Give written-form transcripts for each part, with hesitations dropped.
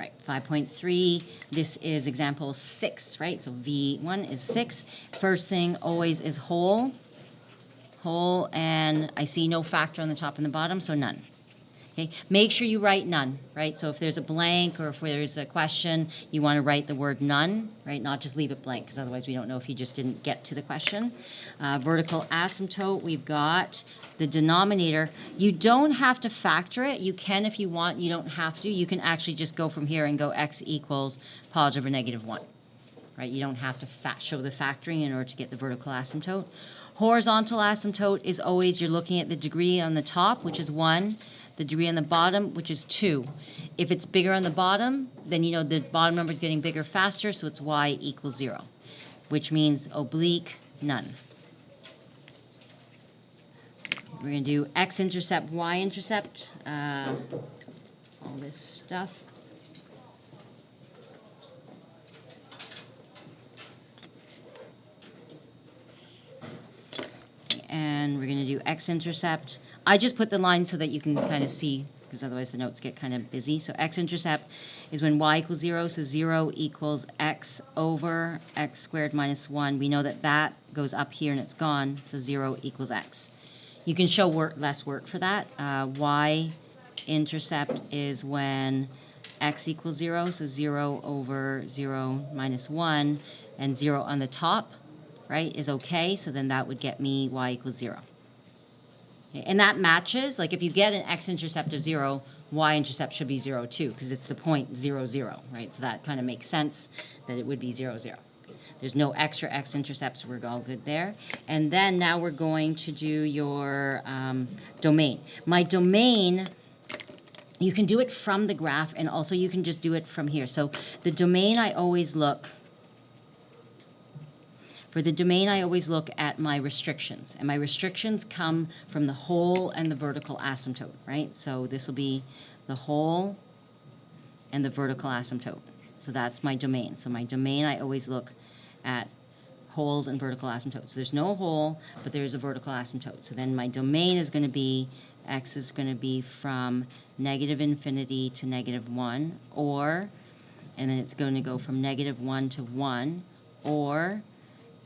Right, 5.3, this is example 6, right? So V1 is 6. First thing always is whole, and I see no factor on the top and the bottom, so none. Okay, make sure you write none, right? So if there's a blank or if there's a question, you want to write the word none, right? Not just leave it blank, because otherwise we don't know if you just didn't get to the question. Vertical asymptote, we've got the denominator. You don't have to factor it. You can if you want. You don't have to. You can actually just go from here and go x equals positive or negative 1, right? You don't have to show the factoring in order to get the vertical asymptote. Horizontal asymptote is always you're looking at the degree on the top, which is 1, the degree on the bottom, which is 2. If it's bigger on the bottom, then you know the bottom number is getting bigger faster, so it's y equals 0, which means oblique, none. We're going to do x-intercept, y-intercept, all this stuff. And we're going to do x-intercept. I just put the line so that you can kind of see, because otherwise the notes get kind of busy. So x-intercept is when y equals 0, so 0 equals x over x squared minus 1. We know that that goes up here and it's gone, so 0 equals x. You can show less work for that. Y-intercept is when x equals 0, so 0 over 0 minus 1, and 0 on the top, right, is okay, so then that would get me y equals 0. Okay, and that matches, like if you get an x-intercept of 0, y-intercept should be 0 too, because it's the point 0, 0, right? So that kind of makes sense that it would be 0, 0. There's no extra x-intercepts, we're all good there. And then now we're going to do your domain. My domain, you can do it from the graph, and also you can just do it from here. So the domain I always look, for the domain, I always look at my restrictions, and my restrictions come from the whole and the vertical asymptote, right? So this will be the whole and the vertical asymptote. So that's my domain. So my domain, I always look at wholes and vertical asymptotes. So there's no whole, but there's a vertical asymptote. So then my domain is going to be, x is going to be from negative infinity to negative 1, or, and then it's going to go from negative 1 to 1, or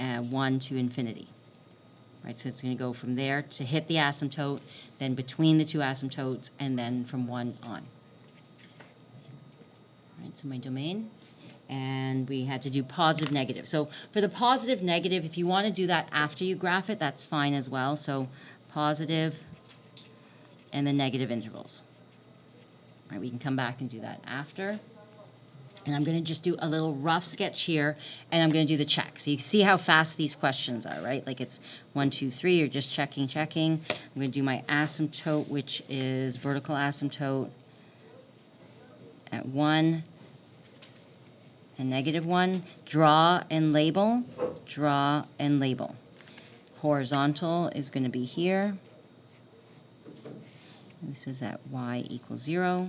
1 to infinity, right? So it's going to go from there to hit the asymptote, then between the two asymptotes, and then from 1 on. Right, so my domain, and we had to do positive, negative. So for the positive, negative, if you want to do that after you graph it, that's fine as well. So positive and the negative intervals. Right, we can come back and do that after. And I'm going to just do a little rough sketch here, and I'm going to do the check. So you see how fast these questions are, right? Like it's 1, 2, 3, you're just checking. I'm going to do my asymptote, which is vertical asymptote at 1 and negative 1. Draw and label, draw and label. Horizontal is going to be here. This is at y equals 0.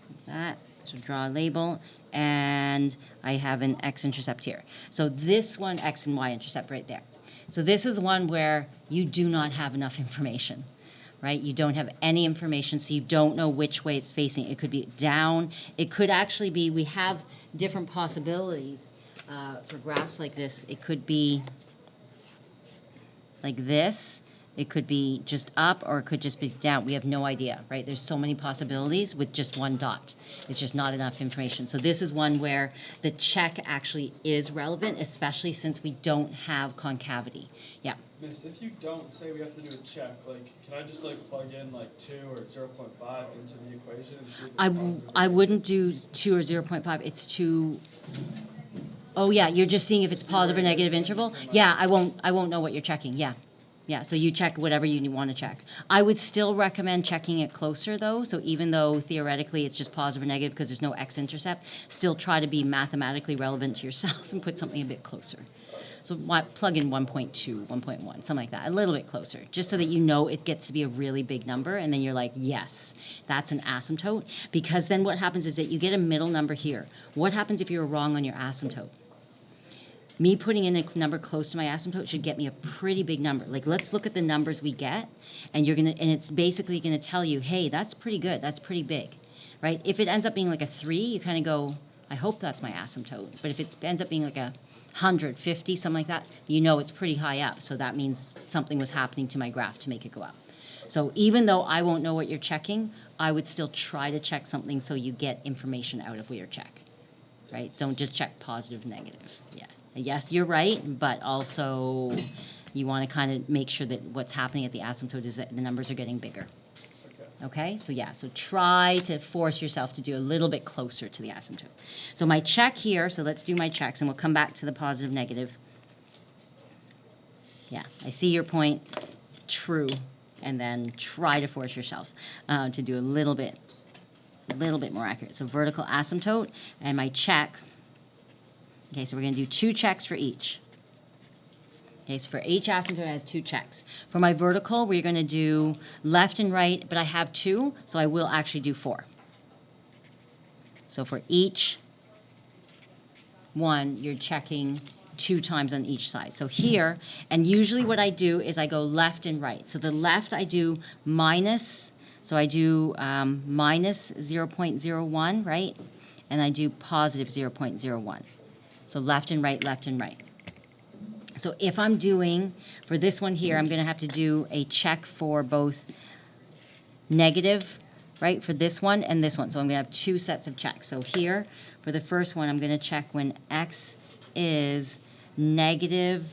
Like that. So draw a label, and I have an x-intercept here. So this one, x and y-intercept right there. So this is one where you do not have enough information, right? You don't have any information, so you don't know which way it's facing. It could be down. It could actually be, we have different possibilities for graphs like this. It could be like this. It could be just up, or it could just be down. We have no idea, right? There's so many possibilities with just one dot. It's just not enough information. So this is one where the check actually is relevant, especially since we don't have concavity. Yeah. Miss, if you don't say we have to do a check, like, can I just like plug in like 2 or 0.5 into the equation? And see if I wouldn't do 2 or 0.5. It's too. Oh yeah, you're just seeing if it's positive or negative interval. Yeah, I won't know what you're checking. Yeah. Yeah, so you check whatever you want to check. I would still recommend checking it closer, though. So even though theoretically it's just positive or negative because there's no x-intercept, still try to be mathematically relevant to yourself and put something a bit closer. So plug in 1.2, 1.1, something like that, a little bit closer, just so that you know it gets to be a really big number, and then you're like, yes, that's an asymptote. Because then what happens is that you get a middle number here. What happens if you're wrong on your asymptote? Me putting in a number close to my asymptote should get me a pretty big number. Like, let's look at the numbers we get, and and it's basically gonna tell you, hey, that's pretty good, that's pretty big. right? If it ends up being like a 3, you kind of go, I hope that's my asymptote. But if it ends up being like a 150, something like that, you know it's pretty high up. So that means something was happening to my graph to make it go up. So even though I won't know what you're checking, I would still try to check something so you get information out of your check, right? Don't just check positive, negative. Yeah. Yes, you're right, but also you want to kind of make sure that what's happening at the asymptote is that the numbers are getting bigger. Okay, so yeah, so try to force yourself to do a little bit closer to the asymptote. So my check here, so let's do my checks, and we'll come back to the positive, negative. Yeah, I see your point. True. And then try to force yourself to do a little bit more accurate. So vertical asymptote, and my check. Okay, so we're going to do 2 checks for each. Okay, so for each asymptote, it has 2 checks. For my vertical, we're going to do left and right, but I have 2, so I will actually do 4. So for each one, you're checking 2 times on each side. So here, and usually what I do is I go left and right. So the left I do minus, so I do minus 0.01, right? And I do positive 0.01. So left and right, left and right. So if I'm doing, for this one here, I'm going to have to do a check for both negative, right, for this one and this one. So I'm going to have 2 sets of checks. So here, for the first one, I'm going to check when x is negative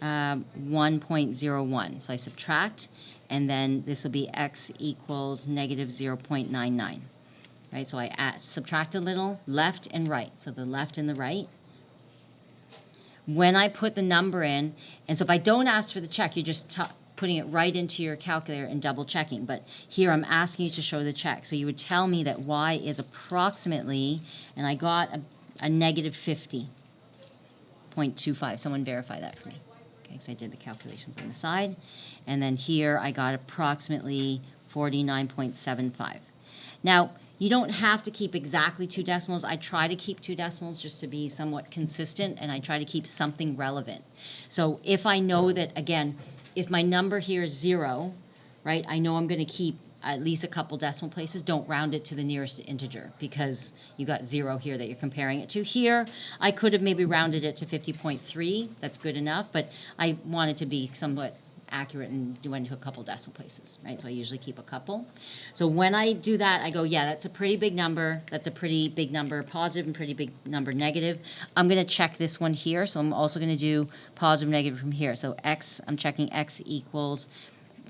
1.01. So I subtract, and then this will be x equals negative 0.99. Right, so I subtract a little, left and right. So the left and the right. When I put the number in, and so if I don't ask for the check, you're just putting it right into your calculator and double checking. But here I'm asking you to show the check. So you would tell me that y is approximately, and I got a negative 50.25. Someone verify that for me. Okay, so I did the calculations on the side. And then here I got approximately 49.75. Now, you don't have to keep exactly 2 decimals. I try to keep 2 decimals just to be somewhat consistent, and I try to keep something relevant. So if I know that, again, if my number here is 0, right, I know I'm going to keep at least a couple decimal places. Don't round it to the nearest integer because you got 0 here that you're comparing it to. Here, I could have maybe rounded it to 50.3. That's good enough, but I want it to be somewhat accurate and went to a couple decimal places, right? So I usually keep a couple. So when I do that, I go, yeah, that's a pretty big number. That's a pretty big number positive and pretty big number negative. I'm going to check this one here. So I'm also going to do positive, negative from here. So x, I'm checking x equals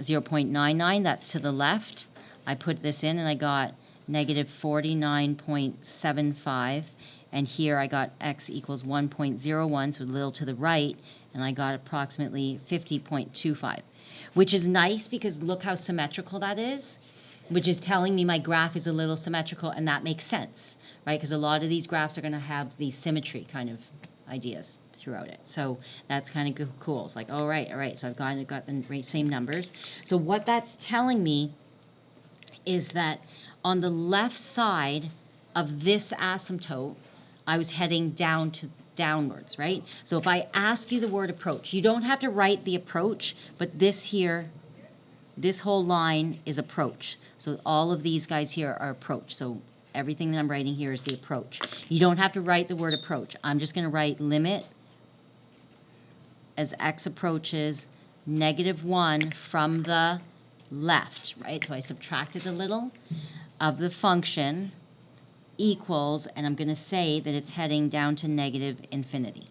0.99. That's to the left. I put this in and I got negative 49.75. And here I got x equals 1.01, so a little to the right, and I got approximately 50.25, which is nice because look how symmetrical that is, which is telling me my graph is a little symmetrical, and that makes sense, right? Because a lot of these graphs are going to have these symmetry kind of ideas throughout it. So that's kind of cool. It's like, all right, so I've got the same numbers. So what that's telling me is that on the left side of this asymptote, I was heading downwards, right? So if I ask you the word approach, you don't have to write the approach, but this here, this whole line is approach. So all of these guys here are approach. So everything that I'm writing here is the approach. You don't have to write the word approach. I'm just going to write limit as x approaches -1 from the left, right? So I subtracted a little of the function equals, and I'm going to say that it's heading down to -infinity.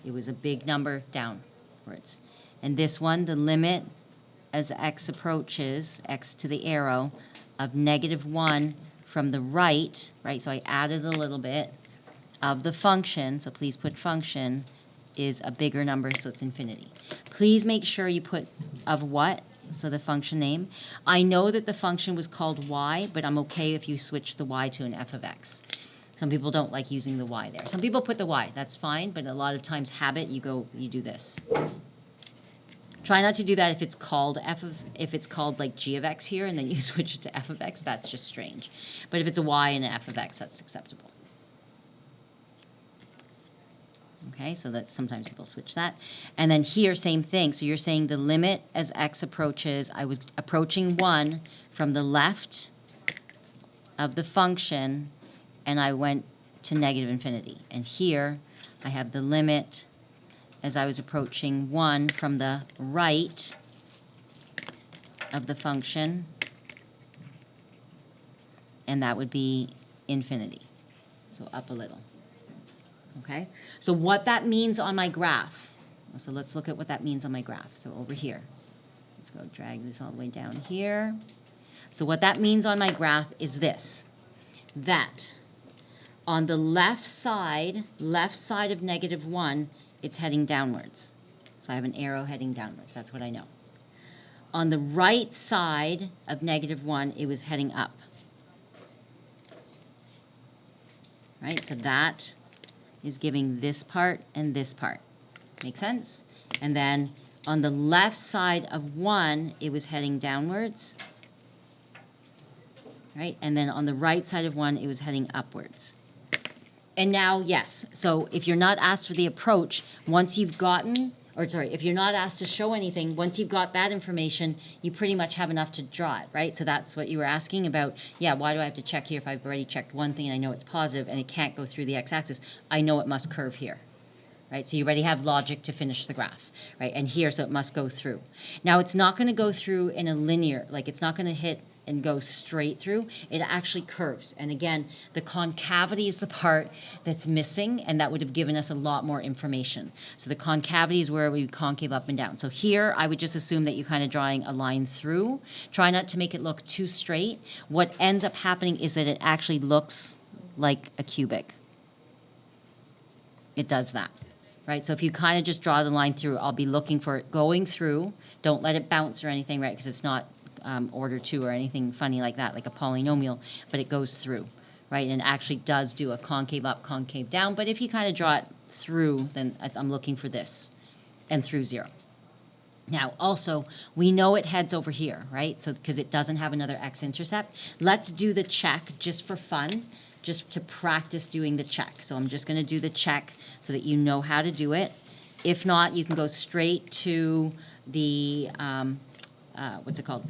It was a big number downwards. And this one, the limit as x approaches, x to the arrow, of -1 from the right, so I added a little bit of the function, so please put function, is a bigger number, so it's infinity. Please make sure you put of what, so the function name. I know that the function was called y, but I'm okay if you switch the y to an f of x. Some people don't like using the y there. Some people put the y, that's fine, but a lot of times habit, you do this. Try not to do that if it's called if it's called like g of x here, and then you switch it to f of x, that's just strange. But if it's a y and an f of x, that's acceptable. Okay, so that's sometimes people switch that. And then here, same thing. So you're saying the limit as x approaches, I was approaching 1 from the left of the function, and I went to negative infinity. And here I have the limit as I was approaching 1 from the right of the function, and that would be infinity. So up a little. Okay? So what that means on my graph. So let's look at what that means on my graph. So over here. Let's go drag this all the way down here. So what that means on my graph is this. That on the left side of negative 1, it's heading downwards. So I have an arrow heading downwards. That's what I know. On the right side of negative 1, it was heading up. Right? So that is giving this part and this part. Make sense? And then on the left side of 1, it was heading downwards. Right? And then on the right side of 1, it was heading upwards. And now, yes, so if you're not asked for the approach, once you've gotten, or sorry, if you're not asked to show anything, once you've got that information, you pretty much have enough to draw it, right? So that's what you were asking about, yeah, why do I have to check here if I've already checked one thing and I know it's positive and it can't go through the x-axis? I know it must curve here, right? So you already have logic to finish the graph, right? And here, so it must go through. Now, it's not going to go through in a linear, like it's not going to hit and go straight through. It actually curves. And again, the concavity is the part that's missing, and that would have given us a lot more information. So the concavity is where we concave up and down. So here, I would just assume that you're kind of drawing a line through. Try not to make it look too straight. What ends up happening is that it actually looks like a cubic. It does that. Right, so if you kind of just draw the line through, I'll be looking for it going through. Don't let it bounce or anything, right, because it's not order 2 or anything funny like that, like a polynomial, but it goes through, right, and actually does do a concave up, concave down. But if you kind of draw it through, then I'm looking for this, and through 0. Now, also, we know it heads over here, right, so because it doesn't have another x-intercept. Let's do the check just for fun, just to practice doing the check. So I'm just going to do the check so that you know how to do it. If not, you can go straight to the, what's it called?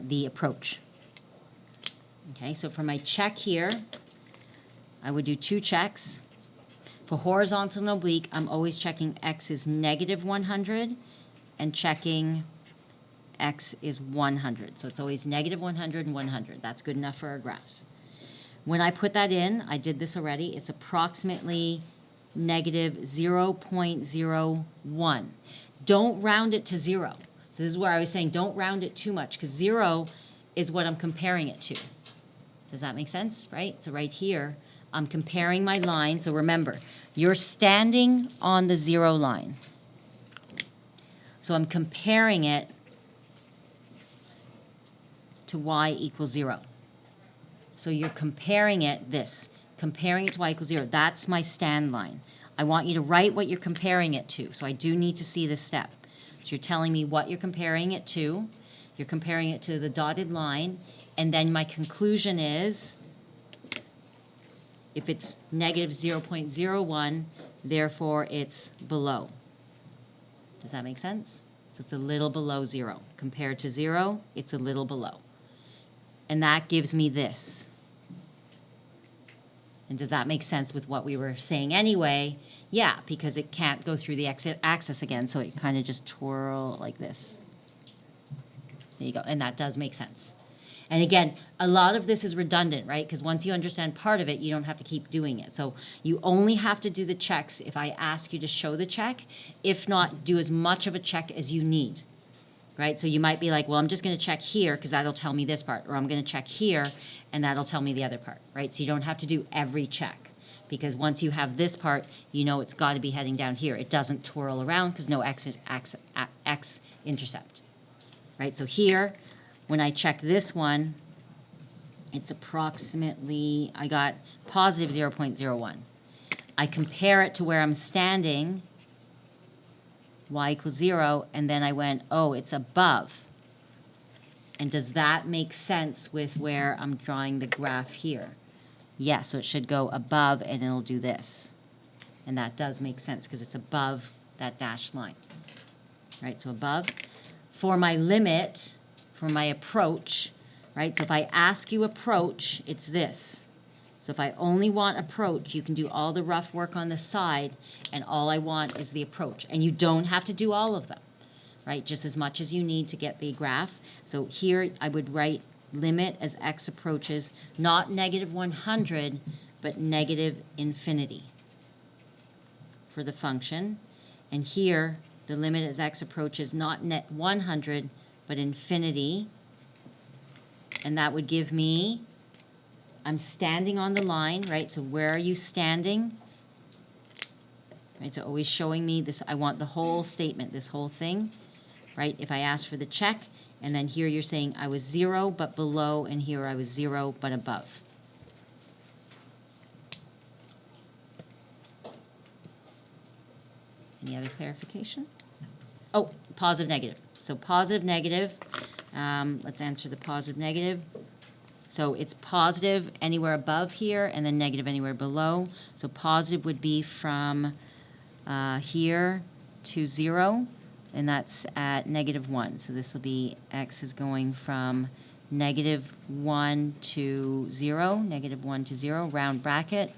The approach. Okay, so for my check here, I would do 2 checks. For horizontal and oblique, I'm always checking x is negative 100 and checking x is 100. So it's always negative 100 and 100. That's good enough for our graphs. When I put that in, I did this already, it's approximately negative 0.01. Don't round it to 0. So this is where I was saying don't round it too much, because 0 is what I'm comparing it to. Does that make sense, right? So right here, I'm comparing my line. So remember, you're standing on the 0 line. So I'm comparing it to y equals 0. So you're comparing it, comparing it to y equals 0. That's my stand line. I want you to write what you're comparing it to. So I do need to see this step. So you're telling me what you're comparing it to. You're comparing it to the dotted line. And then my conclusion is, if it's negative 0.01, therefore it's below. Does that make sense? So it's a little below 0. Compared to 0, it's a little below. And that gives me this. And does that make sense with what we were saying anyway? Yeah, because it can't go through the axis again, so it kind of just twirl like this. There you go, and that does make sense. And again, a lot of this is redundant, right? Because once you understand part of it, you don't have to keep doing it. So you only have to do the checks if I ask you to show the check. If not, do as much of a check as you need, right? So you might be like, well, I'm just going to check here because that'll tell me this part, or I'm going to check here and that'll tell me the other part, right? So you don't have to do every check, because once you have this part, you know it's got to be heading down here. It doesn't twirl around because no x-intercept, right? So here, when I check this one, it's approximately, I got positive 0.01. I compare it to where I'm standing, y equals 0, and then I went, oh, it's above. And does that make sense with where I'm drawing the graph here? Yes, so it should go above and it'll do this. And that does make sense because it's above that dashed line. Right, so above. For my limit, for my approach, right? So if I ask you approach, it's this. So if I only want approach, you can do all the rough work on the side, and all I want is the approach. And you don't have to do all of them, right? Just as much as you need to get the graph. So here I would write limit as x approaches, not -100, but negative infinity for the function. And here, the limit as x approaches not net 100, but infinity. And that would give me, I'm standing on the line, right? So where are you standing? Right, so always showing me this, I want the whole statement, this whole thing, right? If I ask for the check, and then here you're saying I was 0 but below, and here I was 0 but above. Any other clarification? Oh, positive, negative. So positive, negative. Let's answer the positive, negative. So it's positive anywhere above here, and then negative anywhere below. So positive would be from here to 0, and that's at -1. So this will be x is going from -1 to 0, -1 to 0, round bracket,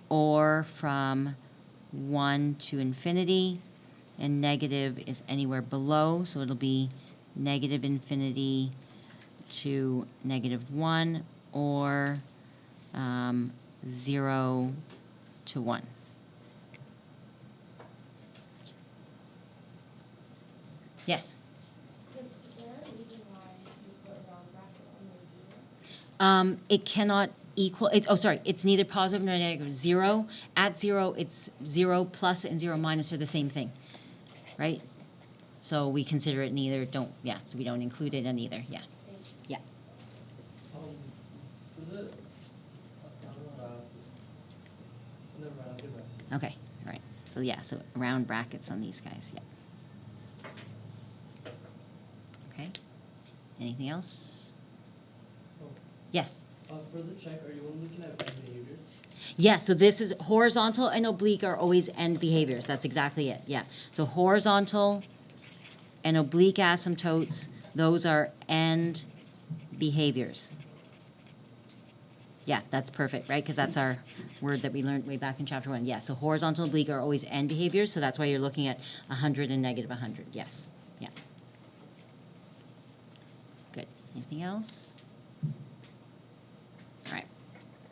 or from 1 to infinity, and negative is anywhere below, so it'll be negative infinity to -1, or 0 to 1. Yes? Is there a reason why you put a round bracket on the 0? It cannot equal, it's neither positive nor negative. 0, at 0, it's 0 plus and 0 minus are the same thing, right? So we consider it neither, so we don't include it in either, yeah. Yeah. For the, I don't know how to ask this. Never mind, I'll get back to you. Okay, all right. So yeah, so round brackets on these guys, yeah. Okay. Anything else? Oh. Yes? For the check, are you only looking at behaviors? Yeah, so this is horizontal and oblique are always end behaviors. That's exactly it, yeah. So horizontal and oblique asymptotes, those are end behaviors. Yeah, that's perfect, right? Because that's our word that we learned way back in chapter 1. Yeah, so horizontal and oblique are always end behaviors, so that's why you're looking at 100 and -100. Yes, yeah. Good. Anything else?